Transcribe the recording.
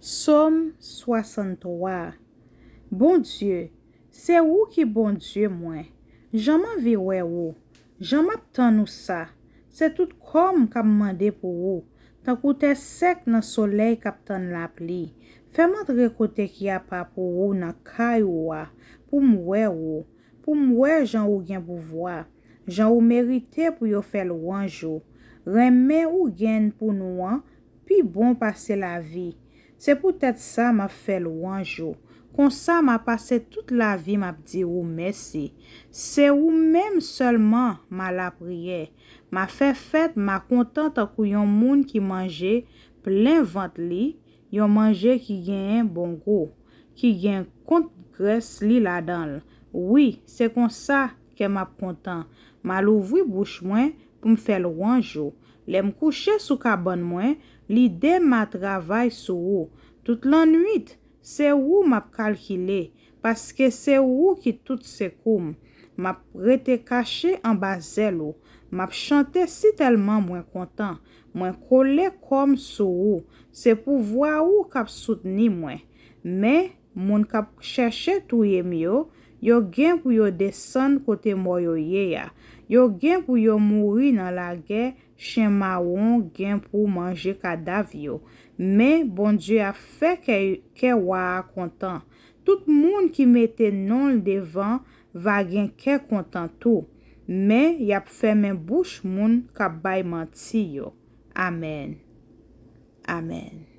Psaume 63. Bon Dieu, c'est où qui bon Dieu moi? J'en vis ouais ou. J'en m'attends nous ça. C'est tout comme qu'a demandé pour vous. Tant que t'es sec dans soleil captain la pluie. Fais-moi de côté qui a pas pour vous dans cailloua. Pour m'oué ou. Pour m'oué Jean ou gen pouvoir. Jean ou mérité pour yo faire louange. Remè ou gen pour nous puis bon passer la vie. C'est peut-être ça m'a fait louange. Comme ça m'a passé toute la vie m'a dit ou merci. C'est ou même seulement m'a la prière. M'a fait fête m'a contente que yon moun qui mangeait plein ventre li, yon manger qui gagne bon goût, qui gagne compte graisse li la dedans. Oui, c'est comme ça que m'a content. M'a l'ouvri bouche moins pour me faire louange. L'aime coucher sous cabane moins, l'idée m'a travail sous ou. Toute la nuit, c'est où m'a calculé, parce que c'est où qui tout secoum. M'a rete caché en bas zèlo. M'a chanté si tellement moins content, moins collé comme sous. C'est pour voir où cap soutenir moins. Mais moun kap chercher touye mieux, yo gen pour yo descendre côté moyo ya. Yo gen pour yo mourir dans la guerre, chien marron gen pour manger cadavre. Mais bon Dieu a fait que wa content. Tout monde qui mette non devant va gen que content tout. Mais y a fermé bouche moun k'ap bay menti yo. Amen. Amen.